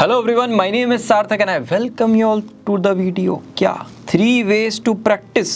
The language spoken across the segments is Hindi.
Hello everyone, my name is Sarthak and I welcome you all to the video. क्या 3 ways to practice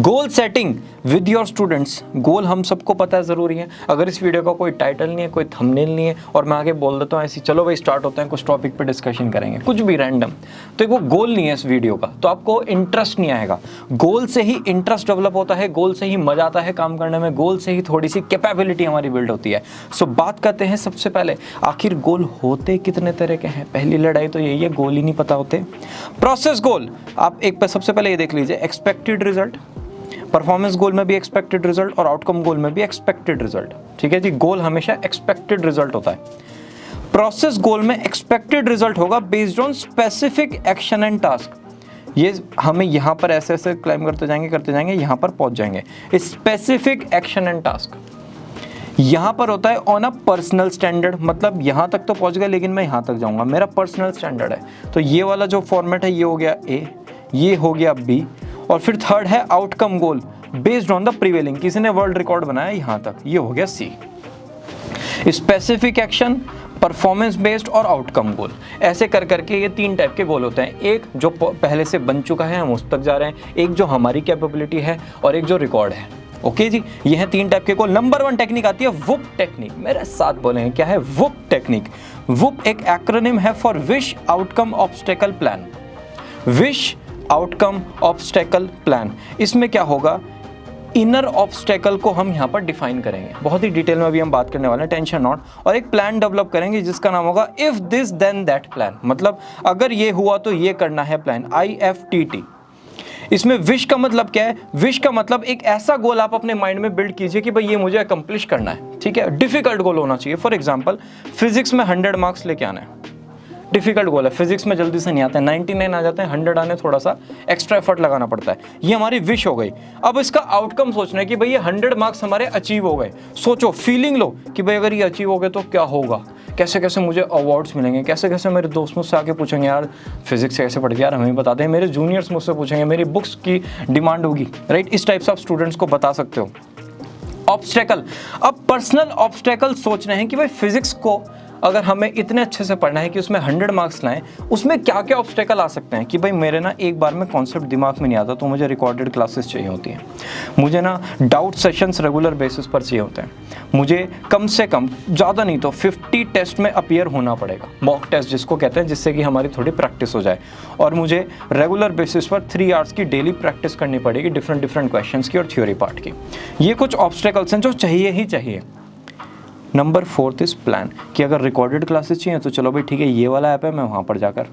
goal setting with your students. गोल हम सबको पता है ज़रूरी है. अगर इस वीडियो का कोई टाइटल नहीं है, कोई थंबनेल नहीं है और मैं आगे बोल देता हूँ ऐसी चलो भाई स्टार्ट होते हैं, कुछ टॉपिक पे डिस्कशन करेंगे, कुछ भी रैंडम, तो एक वो गोल नहीं है इस वीडियो का, तो आपको इंटरेस्ट नहीं आएगा. गोल से ही इंटरेस्ट डेवलप होता है, गोल से ही मजा आता है काम करने में, गोल से ही थोड़ी सी कैपेबिलिटी हमारी बिल्ड होती है. सो बात करते हैं सबसे पहले आखिर गोल होते कितने तरह के हैं. पहली लड़ाई तो यही है, गोल ही नहीं पता होते. प्रोसेस गोल, आप एक सबसे पहले ये देख लीजिए, एक्सपेक्टेड रिजल्ट. परफॉर्मेंस गोल में भी एक्सपेक्टेड रिजल्ट और आउटकम गोल में भी एक्सपेक्टेड रिजल्ट. ठीक है जी, गोल हमेशा एक्सपेक्टेड रिजल्ट होता है. प्रोसेस गोल में एक्सपेक्टेड रिजल्ट होगा based on specific action and task. ये हमें यहाँ पर ऐसे ऐसे क्लाइम करते जाएंगे यहाँ पर पहुंच जाएंगे. स्पेसिफिक एक्शन एंड टास्क यहाँ पर होता है ऑन अ पर्सनल स्टैंडर्ड, मतलब यहाँ तक तो पहुँच गया लेकिन मैं यहाँ तक जाऊँगा, मेरा पर्सनल स्टैंडर्ड है. तो ये वाला जो फॉर्मेट है ये हो गया ए, ये हो गया बी, और फिर थर्ड है outcome goal based on the prevailing, किसी ने वर्ल्ड रिकॉर्ड बनाया यहाँ तक, ये हो गया सी. स्पेसिफिक एक्शन, परफॉर्मेंस बेस्ड और आउटकम गोल, ऐसे कर करके ये 3 टाइप के गोल होते हैं. एक जो पहले से बन चुका है हम उस तक जा रहे हैं, एक जो हमारी कैपेबिलिटी है और एक जो रिकॉर्ड है. ओके जी, ये है 3 टाइप के गोल. नंबर 1 टेक्निक आती है वुप टेक्निक. मेरे साथ बोलेंगे क्या है वुप टेक्निक. वुप एक एक्रोनिम है for wish outcome obstacle plan. Wish outcome obstacle plan, इसमें क्या होगा, इनर ऑब्स्टेकल को हम यहाँ पर डिफाइन करेंगे, बहुत ही डिटेल में अभी हम बात करने वाले हैं, टेंशन नॉट. और एक प्लान डेवलप करेंगे जिसका नाम होगा if this then that plan, मतलब अगर ये हुआ तो ये करना है प्लान, IFTT. इसमें विश का मतलब क्या है, विश का मतलब एक ऐसा गोल आप अपने माइंड में बिल्ड कीजिए कि भाई ये मुझे अकम्प्लिश करना है. ठीक है, डिफिकल्ट गोल होना चाहिए. फॉर एग्जांपल फिजिक्स में 100 मार्क्स लेके आना है, डिफिकल्ट गोल है. फिजिक्स में जल्दी से नहीं आते हैं, 99 आ जाते हैं, 100 आने थोड़ा सा एक्स्ट्रा एफर्ट लगाना पड़ता है. ये हमारी विश हो गई. अब इसका आउटकम सोचना है कि भाई ये 100 मार्क्स हमारे अचीव हो गए. सोचो, फीलिंग लो कि भाई अगर ये अचीव हो गए तो क्या होगा, कैसे कैसे मुझे अवार्ड्स मिलेंगे, कैसे कैसे मेरे दोस्त मुझसे आके पूछेंगे यार फिजिक्स कैसे पढ़ गया यार, हमें बताते हैं, मेरे जूनियर्स मुझसे पूछेंगे, मेरी बुक्स की डिमांड होगी, राइट. इस टाइप से आप स्टूडेंट्स को बता सकते हो. ऑब्स्टेकल, अब पर्सनल ऑब्स्टेकल सोच रहे हैं कि भाई फिजिक्स को अगर हमें इतने अच्छे से पढ़ना है कि उसमें 100 मार्क्स लाएं, उसमें क्या क्या ऑब्स्टेकल आ सकते हैं. कि भाई मेरे ना एक बार में कॉन्सेप्ट दिमाग में नहीं आता तो मुझे रिकॉर्डेड क्लासेस चाहिए होती हैं, मुझे ना डाउट सेशंस रेगुलर बेसिस पर चाहिए होते हैं, मुझे कम से कम ज़्यादा नहीं तो 50 टेस्ट में अपीयर होना पड़ेगा, मॉक टेस्ट जिसको कहते हैं, जिससे कि हमारी थोड़ी प्रैक्टिस हो जाए, और मुझे रेगुलर बेसिस पर 3 आवर्स की डेली प्रैक्टिस करनी पड़ेगी डिफरेंट क्वेश्चंस की और थ्योरी पार्ट की. ये कुछ ऑब्स्टेकल्स हैं जो चाहिए ही चाहिए. नंबर 4 इस प्लान, कि अगर रिकॉर्डेड क्लासेस चाहिए तो चलो भाई ठीक है, ये वाला ऐप है, मैं वहाँ पर जाकर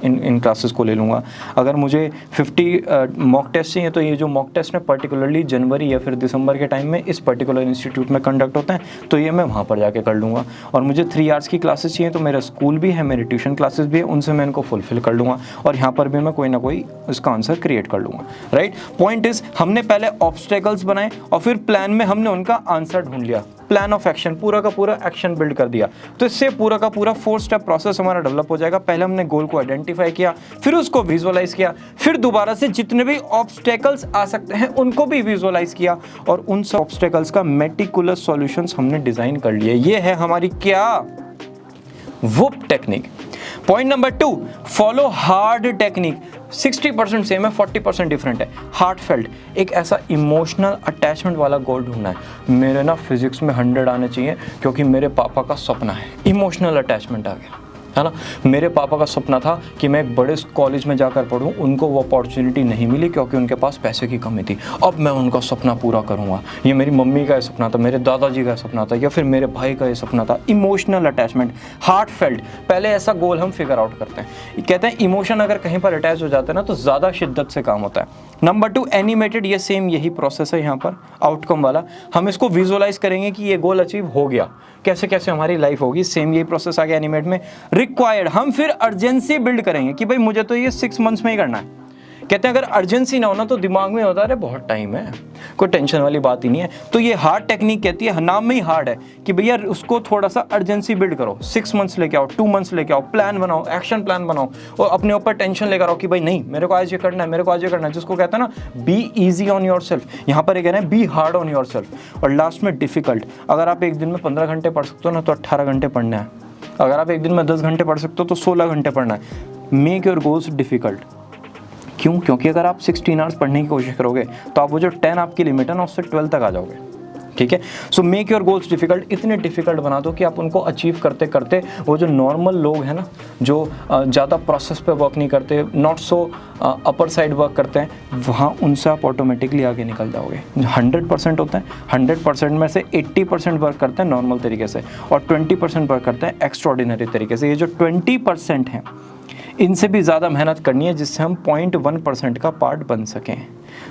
इन क्लासेस को ले लूँगा. अगर मुझे 50 मॉक टेस्ट चाहिए तो ये जो मॉक टेस्ट में पर्टिकुलरली जनवरी या फिर दिसंबर के टाइम में इस पर्टिकुलर इंस्टीट्यूट में कंडक्ट होते हैं, तो ये मैं वहाँ पर जाके कर लूँगा. और मुझे 3 आवर्स की क्लासेस चाहिए तो मेरा स्कूल भी है, मेरी ट्यूशन क्लासेस भी है, उनसे मैं इनको फुलफिल कर लूँगा, और यहाँ पर भी मैं कोई ना कोई इसका आंसर क्रिएट कर लूँगा, राइट. पॉइंट इज, हमने पहले ऑब्स्टेकल्स बनाए और फिर प्लान में हमने उनका आंसर ढूंढ लिया, प्लान ऑफ एक्शन, पूरा का पूरा एक्शन बिल्ड कर दिया. तो इससे पूरा का पूरा 4 स्टेप प्रोसेस हमारा डेवलप हो जाएगा. पहले हमने गोल को आइडेंटिफाई किया, फिर उसको विजुअलाइज किया, फिर दोबारा से जितने भी ऑब्स्टेकल्स आ सकते हैं उनको भी विजुअलाइज किया, और उन सब ऑब्स्टेकल्स का मेटिकुलस सॉल्यूशंस हमने डिजाइन कर लिए. ये है हमारी क्या, वुप technique. Point number 2, follow hard technique. 60% same है, 40% डिफरेंट है. हार्टफेल्ट, एक ऐसा इमोशनल अटैचमेंट वाला गोल ढूंढना है. मेरे ना फिजिक्स में 100 आने चाहिए क्योंकि मेरे पापा का सपना है. इमोशनल अटैचमेंट आ गया, है ना. मेरे पापा का सपना था कि मैं एक बड़े कॉलेज में जाकर पढूं, उनको वो अपॉर्चुनिटी नहीं मिली क्योंकि उनके पास पैसे की कमी थी. अब मैं उनका सपना पूरा करूंगा. ये मेरी मम्मी का सपना था, मेरे दादाजी का सपना था, या फिर मेरे भाई का ये सपना था. Emotional attachment, heartfelt. पहले ऐसा गोल हम फिगर आउट करते हैं. कहते हैं इमोशन अगर कहीं पर अटैच हो जाता है ना तो ज़्यादा शिद्दत से काम होता है. नंबर 2 एनिमेटेड, ये सेम यही प्रोसेस है यहाँ पर आउटकम वाला. हम इसको विजुअलाइज करेंगे कि ये गोल अचीव हो गया, कैसे कैसे हमारी लाइफ होगी. सेम यही प्रोसेस आ गया एनिमेट में. रिक्वायर्ड, हम फिर अर्जेंसी बिल्ड करेंगे कि भाई मुझे तो ये 6 मंथ्स में ही करना है. कहते हैं अगर अर्जेंसी ना होना तो दिमाग में होता है बहुत टाइम है, कोई टेंशन वाली बात ही नहीं है. तो ये हार्ड टेक्निक कहती है, नाम में ही हार्ड है कि भैया उसको थोड़ा सा अर्जेंसी बिल्ड करो. 6 मंथ्स लेके आओ, 2 मंथ्स लेके आओ, प्लान बनाओ, एक्शन प्लान बनाओ, और अपने ऊपर टेंशन लेकर आओ कि भाई नहीं मेरे को आज ये करना है, मेरे को आज ये करना है. जिसको कहते हैं ना be easy on yourself, यहाँ पर ये कह रहे हैं be hard on yourself. और लास्ट में डिफिकल्ट, अगर आप एक दिन में 15 घंटे पढ़ सकते हो ना तो 18 घंटे पढ़ना है. अगर आप एक दिन में 10 घंटे पढ़ सकते हो तो 16 घंटे पढ़ना है। Make your goals difficult. क्यों? क्योंकि अगर आप 16 आवर्स पढ़ने की कोशिश करोगे तो आप वो जो 10 आपकी लिमिट है ना उससे 12 तक आ जाओगे। ठीक है, so make your goals difficult. इतने डिफ़िकल्ट बना दो कि आप उनको अचीव करते करते वो जो नॉर्मल लोग हैं ना, जो ज़्यादा प्रोसेस पे वर्क नहीं करते, not so upper side work करते हैं, वहाँ उनसे आप ऑटोमेटिकली आगे निकल जाओगे। 100% होता है, 100% में से 80% वर्क करते हैं नॉर्मल तरीके से और 20% वर्क करते हैं एक्स्ट्रॉर्डिनरी तरीके से। ये जो 20% हैं इनसे भी ज़्यादा मेहनत करनी है जिससे हम 0.1% का पार्ट बन सकें।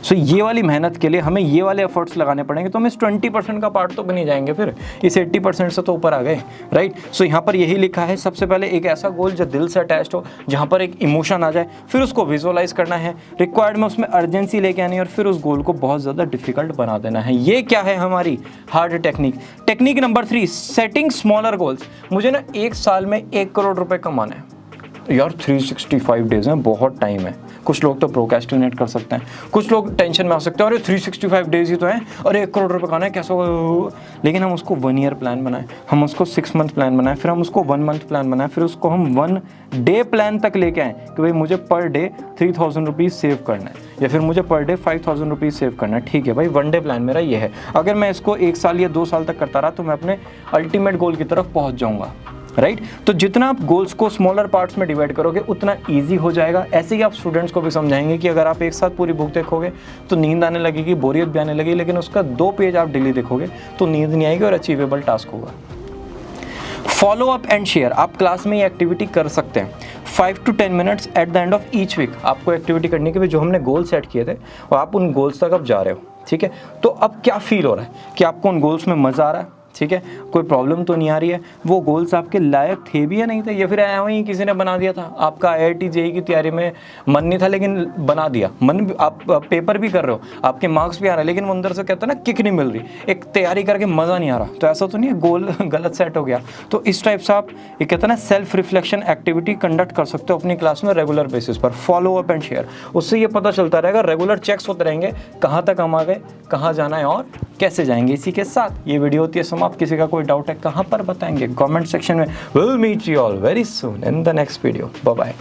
सो ये वाली मेहनत के लिए हमें ये वाले एफर्ट्स लगाने पड़ेंगे, तो हम इस 20% का पार्ट तो बन ही जाएंगे, फिर इस 80% से तो ऊपर आ गए, राइट। सो यहाँ पर यही लिखा है, सबसे पहले एक ऐसा गोल जो दिल से अटैच्ड हो, जहाँ पर एक इमोशन आ जाए, फिर उसको विजुअलाइज करना है, रिक्वायर्ड में उसमें अर्जेंसी लेके आनी है और फिर उस गोल को बहुत ज़्यादा डिफिकल्ट बना देना है। ये क्या है हमारी hard technique. Technique number 3, setting smaller goals. मुझे ना 1 साल में 1 करोड़ रुपए कमाना है। यार 365 डेज हैं, बहुत टाइम है। कुछ लोग तो प्रोक्रेस्टिनेट कर सकते हैं, कुछ लोग टेंशन में आ सकते हैं, अरे 365 डेज ही तो हैं, अरे 1 करोड़ रुपए कमाना है, कैसे होगा। लेकिन हम उसको 1 ईयर प्लान बनाएं, हम उसको 6 मंथ प्लान बनाएं, फिर हम उसको 1 मंथ प्लान बनाएं, फिर उसको हम 1 डे प्लान तक लेके आएँ कि भाई मुझे पर डे 3000 रुपीज़ सेव करना है या फिर मुझे पर डे 5000 रुपीज़ सेव करना है। ठीक है भाई, 1 डे प्लान मेरा ये है। अगर मैं इसको 1 साल या 2 साल तक करता रहा तो मैं अपने अल्टीमेट गोल की तरफ पहुँच जाऊँगा, राइट। तो जितना आप गोल्स को स्मॉलर पार्ट्स में डिवाइड करोगे उतना इजी हो जाएगा। ऐसे ही आप स्टूडेंट्स को भी समझाएंगे कि अगर आप एक साथ पूरी बुक देखोगे तो नींद आने लगेगी, बोरियत भी आने लगेगी, लेकिन उसका 2 पेज आप डेली देखोगे तो नींद नहीं आएगी और अचीवेबल टास्क होगा। Follow up and share. आप क्लास में ये एक्टिविटी कर सकते हैं 5 to 10 minutes at the end of each week. आपको एक्टिविटी करने के लिए जो हमने गोल सेट किए थे और आप उन गोल्स तक अब जा रहे हो, ठीक है। तो अब क्या फील हो रहा है कि आपको उन गोल्स में मज़ा आ रहा है, ठीक है, कोई प्रॉब्लम तो नहीं आ रही है, वो गोल्स आपके लायक थे भी या नहीं थे, या फिर आया वहीं किसी ने बना दिया था। आपका IIT JEE की तैयारी में मन नहीं था लेकिन बना दिया, मन आप पेपर भी कर रहे हो, आपके मार्क्स भी आ रहे हैं, लेकिन वो अंदर से कहते हैं ना किक नहीं मिल रही, एक तैयारी करके मज़ा नहीं आ रहा। तो ऐसा तो नहीं है गोल गलत सेट हो गया। तो इस टाइप से आप ये कहते हैं ना सेल्फ रिफ्लेक्शन एक्टिविटी कंडक्ट कर सकते हो अपनी क्लास में रेगुलर बेसिस पर। फॉलो अप एंड शेयर, उससे ये पता चलता रहेगा, रेगुलर चेक्स होते रहेंगे कहाँ तक हम आ गए, कहाँ जाना है और कैसे जाएंगे। इसी के साथ ये वीडियो होती है समाप्त। किसी का कोई डाउट है कहाँ पर बताएंगे, कमेंट सेक्शन में। Will meet you all very soon in the next video. Bye bye.